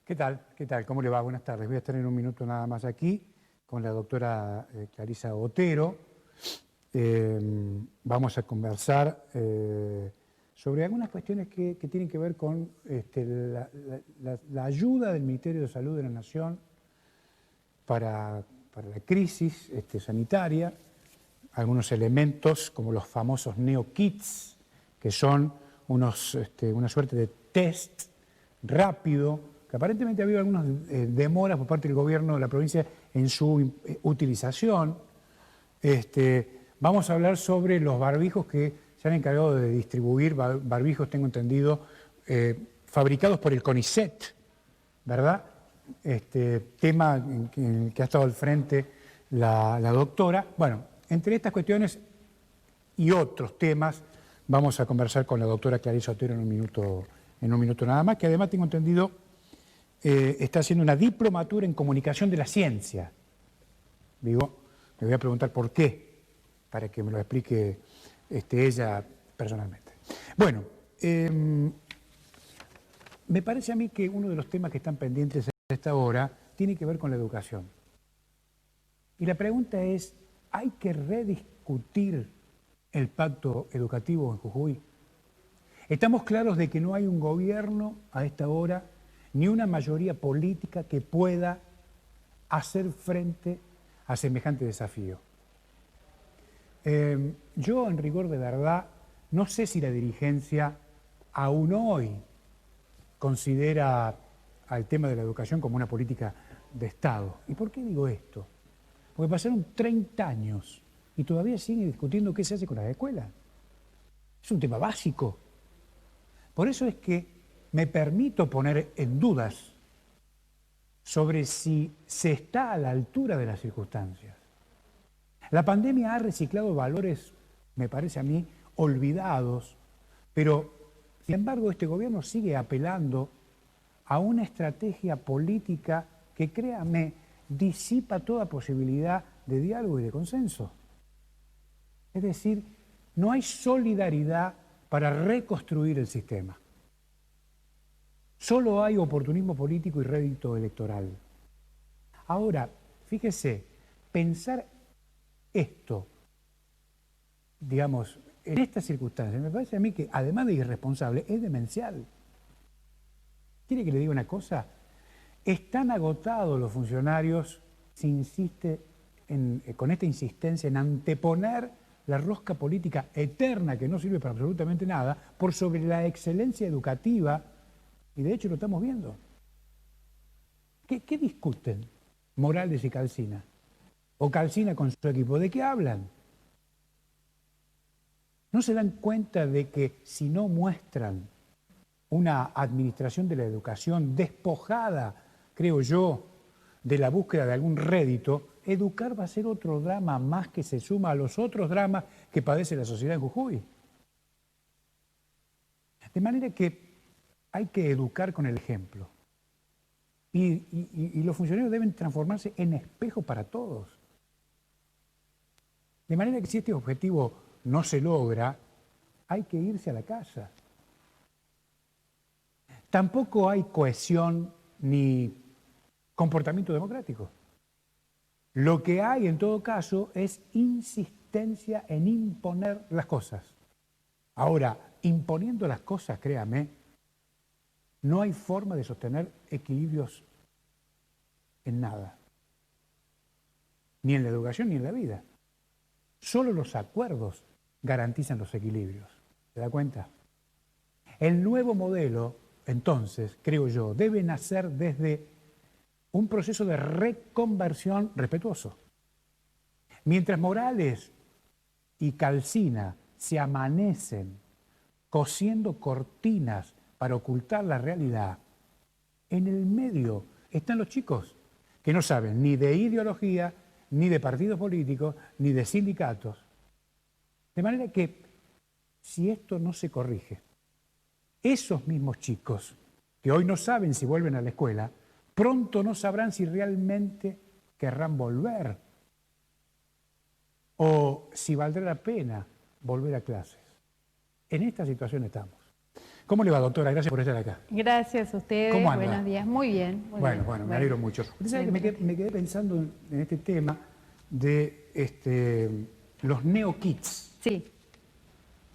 ¿Qué tal? ¿Qué tal? ¿Cómo le va? Buenas tardes. Voy a estar en un minuto nada más aquí con la doctora Clarisa Otero. Vamos a conversar sobre algunas cuestiones que tienen que ver con la ayuda del Ministerio de Salud de la Nación para la crisis sanitaria, algunos elementos como los famosos NeoKits, que son una suerte de test rápido, que aparentemente ha habido algunas demoras por parte del gobierno de la provincia en su utilización. Vamos a hablar sobre los barbijos que se han encargado de distribuir, barbijos, tengo entendido, fabricados por el CONICET, ¿verdad? Tema en el que ha estado al frente la doctora. Bueno, entre estas cuestiones y otros temas vamos a conversar con la doctora Clarisa Otero en un minuto nada más, que además tengo entendido está haciendo una diplomatura en comunicación de la ciencia. Digo, le voy a preguntar por qué, para que me lo explique ella personalmente. Bueno, me parece a mí que uno de los temas que están pendientes a esta hora tiene que ver con la educación. Y la pregunta es, ¿hay que rediscutir el pacto educativo en Jujuy? Estamos claros de que no hay un gobierno a esta hora ni una mayoría política que pueda hacer frente a semejante desafío. Yo, en rigor de verdad, no sé si la dirigencia aún hoy considera al tema de la educación como una política de Estado. ¿Y por qué digo esto? Porque pasaron 30 años y todavía siguen discutiendo qué se hace con las escuelas. Es un tema básico. Por eso es que me permito poner en dudas sobre si se está a la altura de las circunstancias. La pandemia ha reciclado valores, me parece a mí, olvidados, pero sin embargo este gobierno sigue apelando a una estrategia política que, créame, disipa toda posibilidad de diálogo y de consenso. Es decir, no hay solidaridad para reconstruir el sistema. Solo hay oportunismo político y rédito electoral. Ahora, fíjese, pensar esto, digamos, en estas circunstancias, me parece a mí que, además de irresponsable, es demencial. ¿Quiere que le diga una cosa? Están agotados los funcionarios, se insiste con esta insistencia en anteponer la rosca política eterna que no sirve para absolutamente nada, por sobre la excelencia educativa. Y de hecho lo estamos viendo. ¿Qué discuten Morales y Calcina? O Calcina con su equipo. ¿De qué hablan? ¿No se dan cuenta de que si no muestran una administración de la educación despojada, creo yo, de la búsqueda de algún rédito, educar va a ser otro drama más que se suma a los otros dramas que padece la sociedad en Jujuy? De manera que hay que educar con el ejemplo. Y los funcionarios deben transformarse en espejo para todos. De manera que si este objetivo no se logra, hay que irse a la casa. Tampoco hay cohesión ni comportamiento democrático. Lo que hay en todo caso es insistencia en imponer las cosas. Ahora, imponiendo las cosas, créame, no hay forma de sostener equilibrios en nada. Ni en la educación ni en la vida. Solo los acuerdos garantizan los equilibrios. ¿Se da cuenta? El nuevo modelo, entonces, creo yo, debe nacer desde un proceso de reconversión respetuoso. Mientras Morales y Calcina se amanecen cosiendo cortinas para ocultar la realidad, en el medio están los chicos que no saben ni de ideología, ni de partidos políticos, ni de sindicatos. De manera que, si esto no se corrige, esos mismos chicos que hoy no saben si vuelven a la escuela, pronto no sabrán si realmente querrán volver o si valdrá la pena volver a clases. En esta situación estamos. ¿Cómo le va, doctora? Gracias por estar acá. Gracias a ustedes. ¿Cómo anda? Buenos días. Muy bien. Muy Bueno, bien. me alegro mucho. Usted sabe que me quedé pensando en este tema de los neokits. Sí.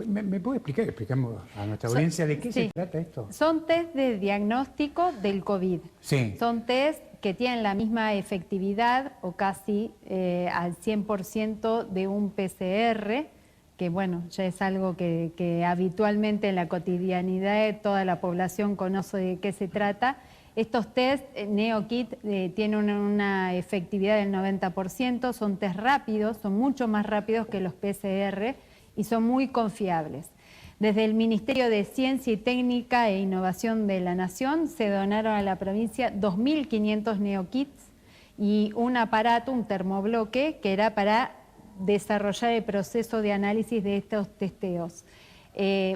¿Me puede explicar? Explicamos a nuestra audiencia de qué se trata esto. Son test de diagnóstico del COVID. Sí. Son test que tienen la misma efectividad o casi al 100% de un PCR, que bueno, ya es algo que habitualmente en la cotidianidad de toda la población conoce de qué se trata. Estos test NeoKit tienen una efectividad del 90%, son test rápidos, son mucho más rápidos que los PCR y son muy confiables. Desde el Ministerio de Ciencia y Técnica e Innovación de la Nación se donaron a la provincia 2.500 NeoKits y un aparato, un termobloque, que era para desarrollar el proceso de análisis de estos testeos.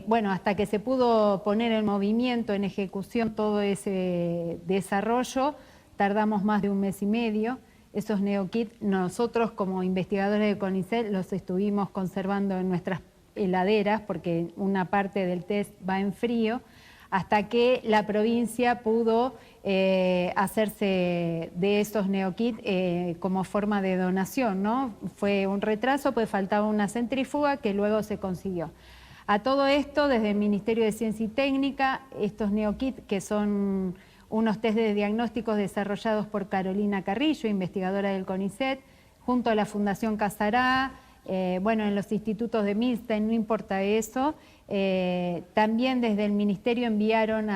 Bueno, hasta que se pudo poner en movimiento, en ejecución todo ese desarrollo, tardamos más de 1 mes y medio. Esos NeoKits, nosotros como investigadores de CONICET los estuvimos conservando en nuestras heladeras, porque una parte del test va en frío, hasta que la provincia pudo hacerse de esos NeoKits como forma de donación, ¿no? Fue un retraso, pues faltaba una centrífuga que luego se consiguió. A todo esto, desde el Ministerio de Ciencia y Técnica, estos NeoKits, que son unos test de diagnósticos desarrollados por Carolina Carrillo, investigadora del CONICET, junto a la Fundación Casará, bueno, en los institutos de Milstein, no importa eso. También desde el Ministerio enviaron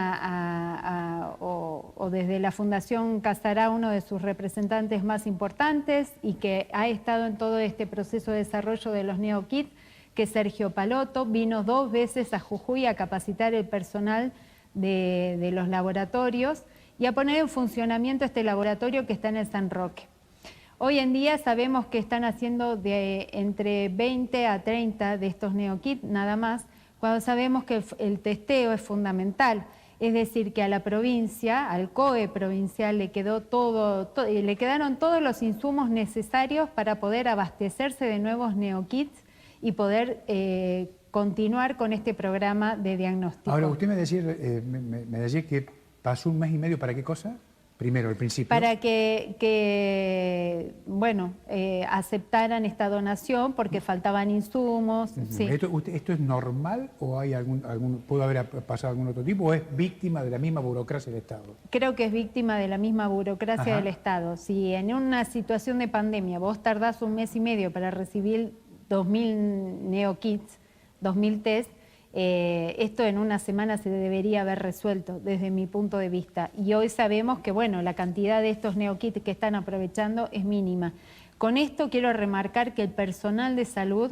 o desde la Fundación Casará uno de sus representantes más importantes y que ha estado en todo este proceso de desarrollo de los NeoKits, que es Sergio Palotto, vino 2 veces a Jujuy a capacitar el personal de los laboratorios y a poner en funcionamiento este laboratorio que está en el San Roque. Hoy en día sabemos que están haciendo entre 20 a 30 de estos NeoKits nada más, cuando sabemos que el testeo es fundamental. Es decir, que a la provincia, al COE provincial, le quedaron todos los insumos necesarios para poder abastecerse de nuevos NeoKits y poder continuar con este programa de diagnóstico. Ahora, usted me decía que pasó 1 mes y medio, ¿para qué cosa? Primero, al principio. Para que bueno, aceptaran esta donación porque faltaban insumos. Sí. ¿Esto es normal o hay pudo haber pasado algún otro tipo o es víctima de la misma burocracia del Estado? Creo que es víctima de la misma burocracia del Estado. Si en una situación de pandemia vos tardás 1 mes y medio para recibir 2.000 NeoKits, 2.000 test, esto en una semana se debería haber resuelto desde mi punto de vista. Y hoy sabemos que bueno, la cantidad de estos NeoKits que están aprovechando es mínima. Con esto quiero remarcar que el personal de salud,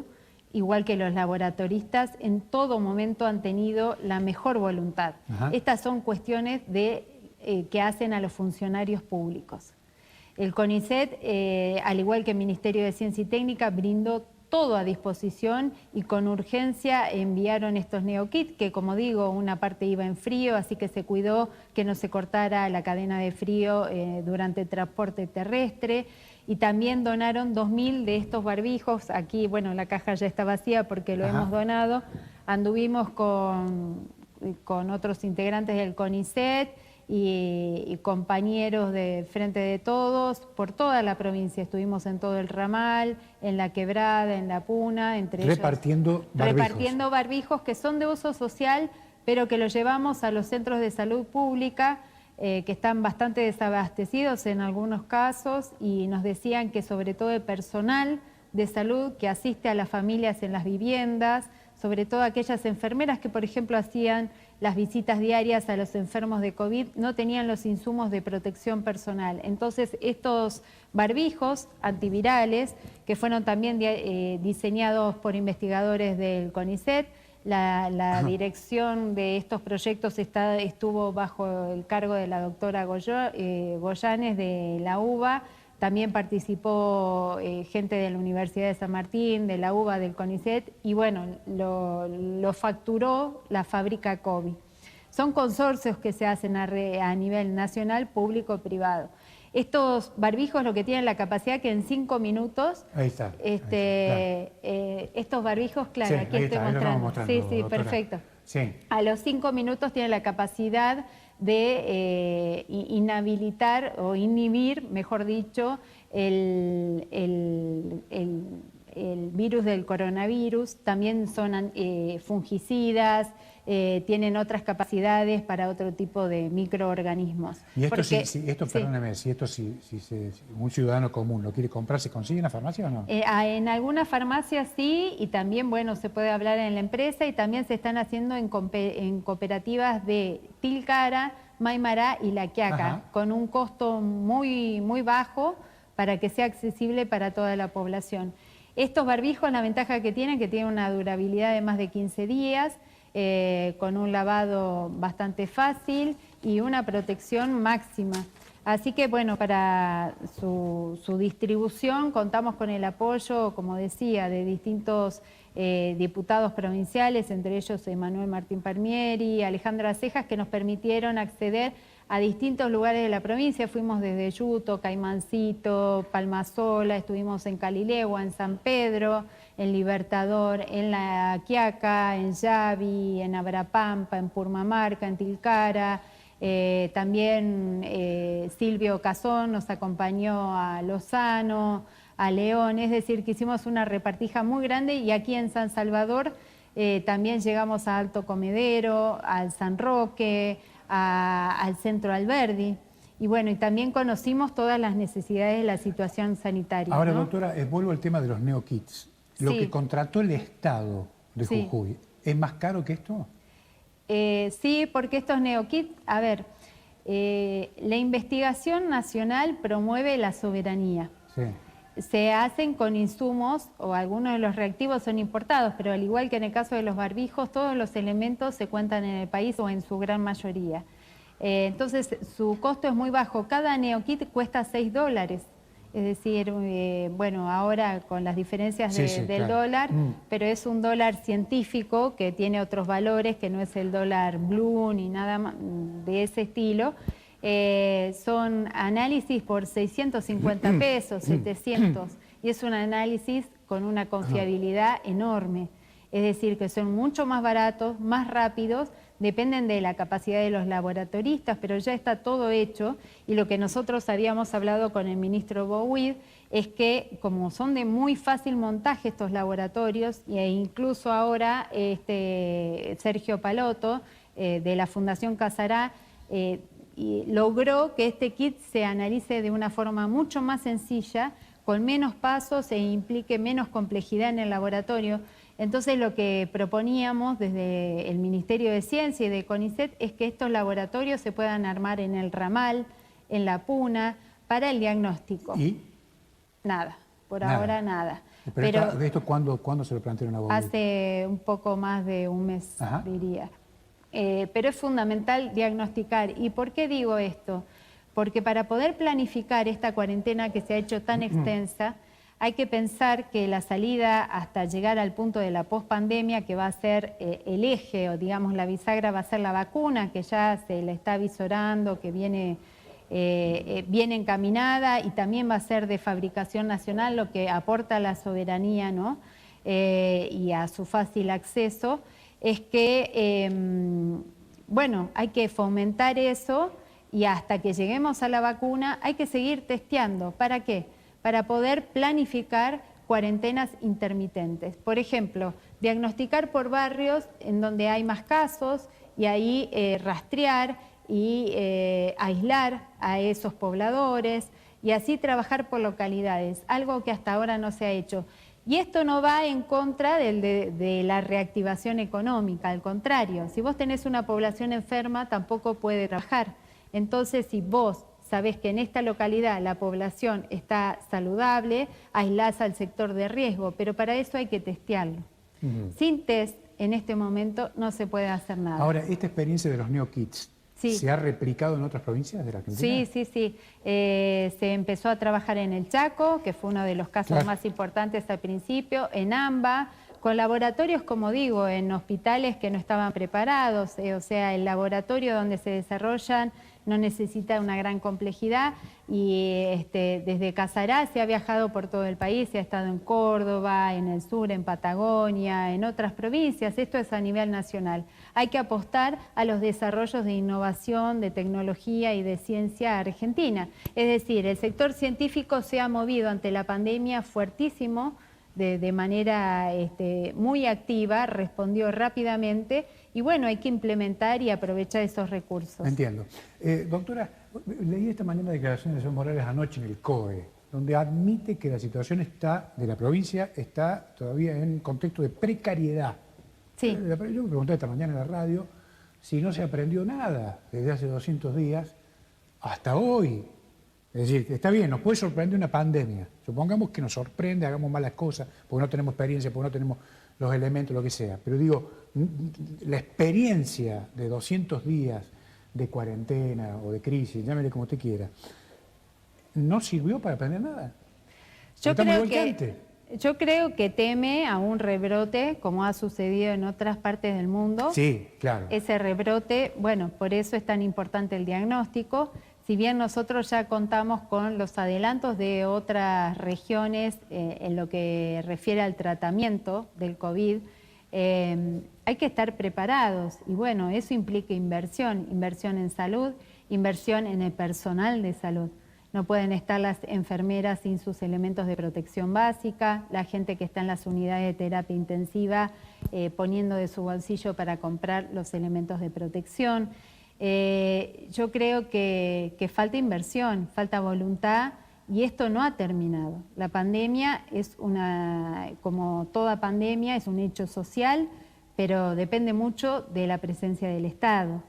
igual que los laboratoristas, en todo momento han tenido la mejor voluntad. Estas son cuestiones que hacen a los funcionarios públicos. El CONICET, al igual que el Ministerio de Ciencia y Técnica, brindó todo a disposición y con urgencia enviaron estos NeoKits, que como digo, una parte iba en frío, así que se cuidó que no se cortara la cadena de frío durante el transporte terrestre. Y también donaron 2.000 de estos barbijos. Aquí, bueno, la caja ya está vacía porque lo hemos donado. Anduvimos con otros integrantes del CONICET y compañeros de Frente de Todos por toda la provincia. Estuvimos en todo el ramal, en la Quebrada, en la Puna, entre repartiendo barbijos. Repartiendo barbijos que son de uso social, pero que los llevamos a los centros de salud pública, que están bastante desabastecidos en algunos casos, y nos decían que sobre todo el personal de salud que asiste a las familias en las viviendas, sobre todo aquellas enfermeras que, por ejemplo, hacían las visitas diarias a los enfermos de COVID, no tenían los insumos de protección personal. Entonces, estos barbijos antivirales, que fueron también diseñados por investigadores del CONICET, la dirección de estos proyectos estuvo bajo el cargo de la doctora Goyanes de la UBA. También participó gente de la Universidad de San Martín, de la UBA, del CONICET, y bueno, lo facturó la fábrica COVID. Son consorcios que se hacen a nivel nacional, público-privado. Estos barbijos lo que tienen la capacidad que en 5 minutos, Ahí está. estos barbijos, claro, Sí, aquí ahí estoy está, ahí lo estamos mostrando. mostrando, Sí, doctora. perfecto. Sí. A los 5 minutos tienen la capacidad de inhabilitar o inhibir, mejor dicho, el virus del coronavirus. También son fungicidas, tienen otras capacidades para otro tipo de microorganismos. Y esto, Porque, perdóneme, si un ciudadano común lo quiere comprar, ¿se consigue en la farmacia o no? En algunas farmacias sí, y también, bueno, se puede hablar en la empresa, y también se están haciendo en cooperativas de Tilcara, Maimará y La Quiaca, Ajá. con un costo muy, muy bajo para que sea accesible para toda la población. Estos barbijos, la ventaja que tienen una durabilidad de más de 15 días, con un lavado bastante fácil y una protección máxima. Así que, bueno, para su distribución contamos con el apoyo, como decía, de distintos diputados provinciales, entre ellos Manuel Martín Palmieri, Alejandra Cejas, que nos permitieron acceder a distintos lugares de la provincia. Fuimos desde Yuto, Caimancito, Palmasola, estuvimos en Calilegua, en San Pedro, en Libertador, en La Quiaca, en Yavi, en Abrapampa, en Purmamarca, en Tilcara. También Silvio Cazón nos acompañó a Lozano, a León, es decir, que hicimos una repartija muy grande, y aquí en San Salvador también llegamos a Alto Comedero, al San Roque, al Centro Alberdi. Y bueno, y también conocimos todas las necesidades de la situación sanitaria. Ahora, ¿no? doctora, vuelvo al tema de los neokits. Lo Sí. que contrató el Estado de Sí. Jujuy, ¿es más caro que esto? Sí, porque estos neokits, a ver, la investigación nacional promueve la soberanía. Sí. Se hacen con insumos, o algunos de los reactivos son importados, pero al igual que en el caso de los barbijos, todos los elementos se cuentan en el país o en su gran mayoría. Entonces, su costo es muy bajo. Cada neokit cuesta $6. Es decir, bueno, ahora con las diferencias del claro. dólar, pero es un dólar científico que tiene otros valores, que no es el dólar blue ni nada más de ese estilo. Son análisis por 650 pesos, 700, y es un análisis con una confiabilidad enorme. Es decir, que son mucho más baratos, más rápidos, dependen de la capacidad de los laboratoristas, pero ya está todo hecho, y lo que nosotros habíamos hablado con el ministro Bouid es que, como son de muy fácil montaje estos laboratorios, e incluso ahora Sergio Palotto de la Fundación Casará logró que este kit se analice de una forma mucho más sencilla, con menos pasos e implique menos complejidad en el laboratorio. Entonces, lo que proponíamos desde el Ministerio de Ciencia y de CONICET es que estos laboratorios se puedan armar en el Ramal, en la Puna, para el diagnóstico. ¿Y? Nada, por Nada. ahora nada. Pero ¿esto cuándo se lo plantearon a Bouid? Hace un poco más de un mes, Ajá. diría. Pero es fundamental diagnosticar. ¿Y por qué digo esto? Porque para poder planificar esta cuarentena que se ha hecho tan extensa, hay que pensar que la salida hasta llegar al punto de la pospandemia, que va a ser el eje, o digamos la bisagra, va a ser la vacuna, que ya se le está visorando, que viene encaminada, y también va a ser de fabricación nacional, lo que aporta a la soberanía, ¿no? Y a su fácil acceso, es que, bueno, hay que fomentar eso, y hasta que lleguemos a la vacuna hay que seguir testeando. ¿Para qué? Para poder planificar cuarentenas intermitentes. Por ejemplo, diagnosticar por barrios en donde hay más casos, y ahí rastrear y aislar a esos pobladores, y así trabajar por localidades, algo que hasta ahora no se ha hecho. Y esto no va en contra de la reactivación económica, al contrario, si vos tenés una población enferma tampoco puede trabajar. Entonces, si vos sabés que en esta localidad la población está saludable, aislás al sector de riesgo, pero para eso hay que testearlo. Sin test, en este momento no se puede hacer nada. Ahora, esta experiencia de los neokits, Sí. ¿se ha replicado en otras provincias de la Argentina? Sí. Se empezó a trabajar en el Chaco, que fue uno de los casos más importantes al principio, en AMBA, con laboratorios, como digo, en hospitales que no estaban preparados, o sea, el laboratorio donde se desarrollan no necesita una gran complejidad y desde Casará se ha viajado por todo el país, se ha estado en Córdoba, en el sur, en Patagonia, en otras provincias, esto es a nivel nacional. Hay que apostar a los desarrollos de innovación, de tecnología y de ciencia argentina. Es decir, el sector científico se ha movido ante la pandemia fuertísimo, de manera muy activa, respondió rápidamente y bueno, hay que implementar y aprovechar esos recursos. Entiendo. Doctora, leí esta mañana declaraciones de Evo Morales anoche en el COE, donde admite que la situación de la provincia está todavía en un contexto de precariedad. Sí. Yo me pregunté esta mañana en la radio si no se aprendió nada desde hace 200 días hasta hoy. Es decir, está bien, nos puede sorprender una pandemia. Supongamos que nos sorprende, hagamos malas cosas, porque no tenemos experiencia, porque no tenemos los elementos, lo que sea. Pero digo, la experiencia de 200 días de cuarentena o de crisis, llámele como usted quiera, no sirvió para aprender nada. Yo creo que teme a un rebrote, como ha sucedido en otras partes del mundo. Sí, claro. Ese rebrote, bueno, por eso es tan importante el diagnóstico. Si bien nosotros ya contamos con los adelantos de otras regiones en lo que refiere al tratamiento del COVID, hay que estar preparados y bueno, eso implica inversión en salud, inversión en el personal de salud. No pueden estar las enfermeras sin sus elementos de protección básica, la gente que está en las unidades de terapia intensiva poniendo de su bolsillo para comprar los elementos de protección. Yo creo que falta inversión, falta voluntad y esto no ha terminado. La pandemia como toda pandemia, es un hecho social, pero depende mucho de la presencia del Estado.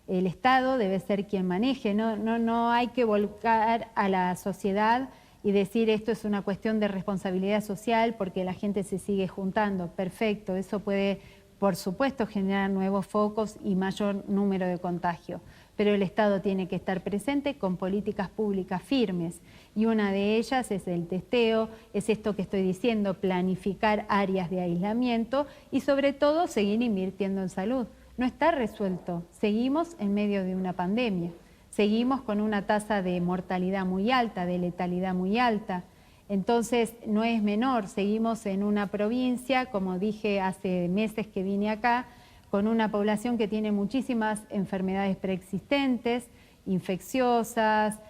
El Estado debe ser quien maneje, no hay que volcar a la sociedad y decir esto es una cuestión de responsabilidad social porque la gente se sigue juntando. Perfecto, eso puede, por supuesto, generar nuevos focos y mayor número de contagios, pero el Estado tiene que estar presente con políticas públicas firmes y una de ellas es el testeo, es esto que estoy diciendo, planificar áreas de aislamiento y sobre todo seguir invirtiendo en salud. No está resuelto, seguimos en medio de una pandemia, seguimos con una tasa de mortalidad muy alta, de letalidad muy alta. Entonces no es menor, seguimos en una provincia, como dije hace meses que vine acá, con una población que tiene muchísimas enfermedades preexistentes, infecciosas,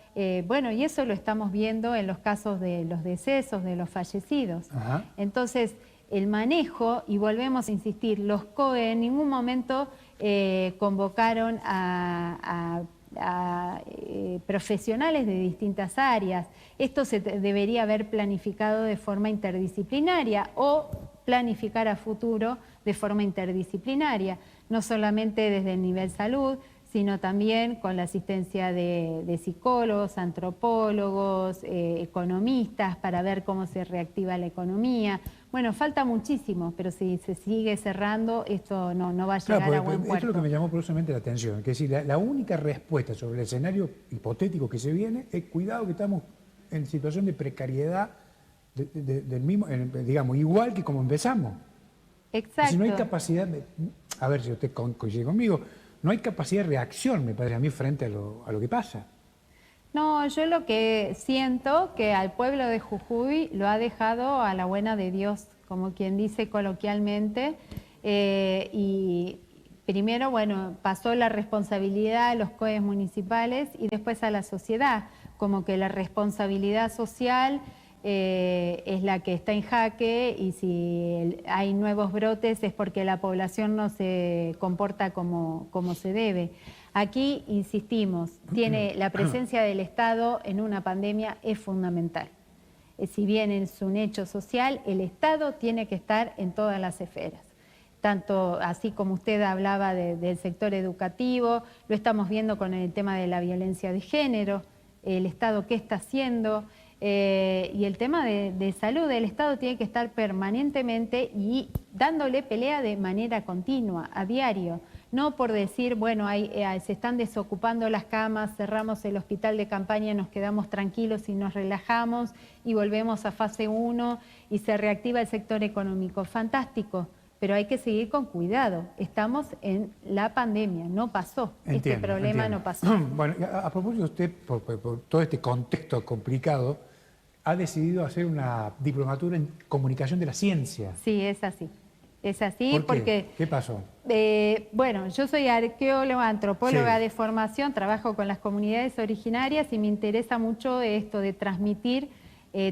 bueno, y eso lo estamos viendo en los casos de los decesos, de los fallecidos. Ajá. Entonces, el manejo, y volvemos a insistir, los COE en ningún momento convocaron a profesionales de distintas áreas. Esto se debería haber planificado de forma interdisciplinaria o planificar a futuro de forma interdisciplinaria, no solamente desde el nivel salud, sino también con la asistencia de psicólogos, antropólogos, economistas, para ver cómo se reactiva la economía. Bueno, falta muchísimo, pero si se sigue cerrando, esto no va a llegar a buen puerto. Esto es lo que me llamó profusamente la atención, que es decir, la única respuesta sobre el escenario hipotético que se viene es cuidado que estamos en situación de precariedad del mismo, digamos, igual que como empezamos. Exacto. Si no hay capacidad, a ver si usted coincide conmigo, no hay capacidad de reacción, me parece a mí, frente a lo que pasa. No, yo lo que siento que al pueblo de Jujuy lo ha dejado a la buena de Dios, como quien dice coloquialmente, y primero, bueno, pasó la responsabilidad a los COEs municipales y después a la sociedad, como que la responsabilidad social es la que está en jaque y si hay nuevos brotes es porque la población no se comporta como se debe. Aquí, insistimos, la presencia del Estado en una pandemia es fundamental. Si bien es un hecho social, el Estado tiene que estar en todas las esferas. Tanto así como usted hablaba del sector educativo, lo estamos viendo con el tema de la violencia de género, el Estado qué está haciendo, y el tema de salud, el Estado tiene que estar permanentemente y dándole pelea de manera continua, a diario. No por decir, bueno, se están desocupando las camas, cerramos el hospital de campaña, nos quedamos tranquilos y nos relajamos y volvemos a fase 1 y se reactiva el sector económico. Fantástico, pero hay que seguir con cuidado. Estamos en la pandemia, no pasó. Este problema no pasó. Bueno, a propósito, usted, por todo este contexto complicado, ha decidido hacer una diplomatura en comunicación de la ciencia. Sí, es así. Es así ¿Por qué? porque... ¿Qué pasó? Bueno, yo soy arqueóloga, antropóloga Sí. de formación, trabajo con las comunidades originarias y me interesa mucho esto de transmitir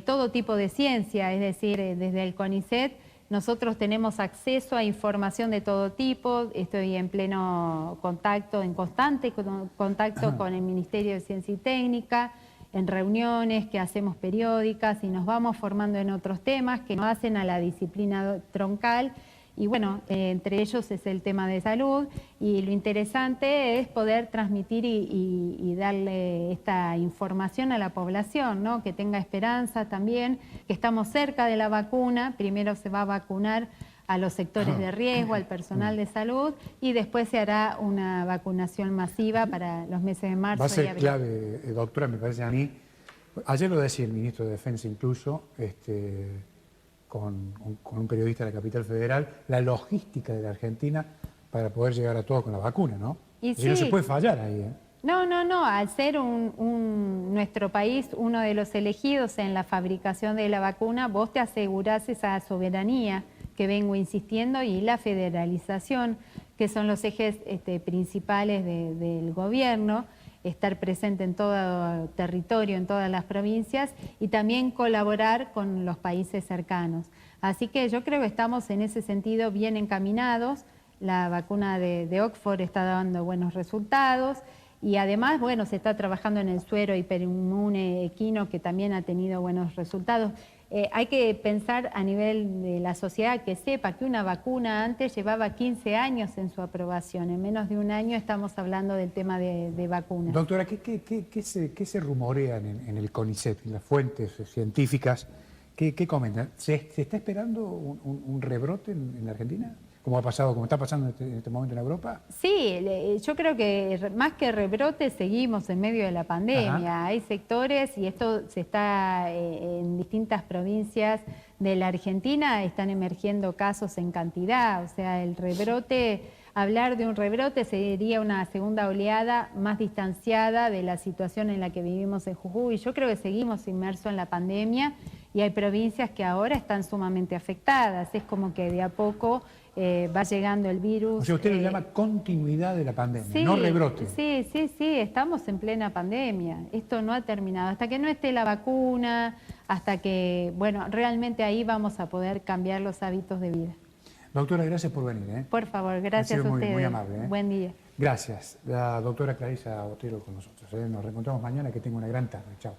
todo tipo de ciencia, es decir, desde el CONICET nosotros tenemos acceso a información de todo tipo, estoy en pleno contacto, en constante contacto con el Ministerio de Ciencia y Técnica, en reuniones que hacemos periódicas y nos vamos formando en otros temas que nos hacen a la disciplina troncal. Y bueno, entre ellos es el tema de salud y lo interesante es poder transmitir y darle esta información a la población, ¿no? Que tenga esperanza también, que estamos cerca de la vacuna, primero se va a vacunar a los sectores de riesgo, al personal de salud y después se hará una vacunación masiva para los meses de marzo. Va a y ser abril. clave, doctora, me parece a mí. Ayer lo decía el ministro de Defensa incluso, con un periodista de la capital federal, la logística de la Argentina para poder llegar a todo con la vacuna, ¿no? Y no se sí. puede fallar ahí, ¿eh? No, al ser nuestro país uno de los elegidos en la fabricación de la vacuna, vos te asegurás esa soberanía que vengo insistiendo y la federalización, que son los ejes principales del gobierno, estar presente en todo territorio, en todas las provincias y también colaborar con los países cercanos. Así que yo creo que estamos en ese sentido bien encaminados, la vacuna de Oxford está dando buenos resultados y además, bueno, se está trabajando en el suero hiperinmune equino que también ha tenido buenos resultados. Hay que pensar a nivel de la sociedad que sepa que una vacuna antes llevaba 15 años en su aprobación. En menos de un año estamos hablando del tema de vacunas. Doctora, ¿qué se rumorea en el CONICET, en las fuentes científicas? ¿Qué comentan? ¿Se está esperando un rebrote en la Argentina? ¿Como está pasando en este momento en Europa? Sí, yo creo que más que rebrote seguimos en medio de la pandemia. Ajá. Hay sectores, y esto se está en distintas provincias de la Argentina, están emergiendo casos en cantidad. O sea, el rebrote, hablar de un rebrote sería una segunda oleada más distanciada de la situación en la que vivimos en Jujuy. Yo creo que seguimos inmersos en la pandemia y hay provincias que ahora están sumamente afectadas. Es como que de a poco va llegando el virus. O sea, usted lo llama continuidad de la pandemia, sí, no rebrote. Sí, estamos en plena pandemia. Esto no ha terminado. Hasta que no esté la vacuna, hasta que, bueno, realmente ahí vamos a poder cambiar los hábitos de vida. Doctora, gracias por venir, ¿eh? Por favor, gracias a ustedes. Muy amable, ¿eh? Buen día. Gracias. La doctora Clarisa Otero con nosotros, ¿eh? Nos reencontramos mañana, que tenga una gran tarde. Chao.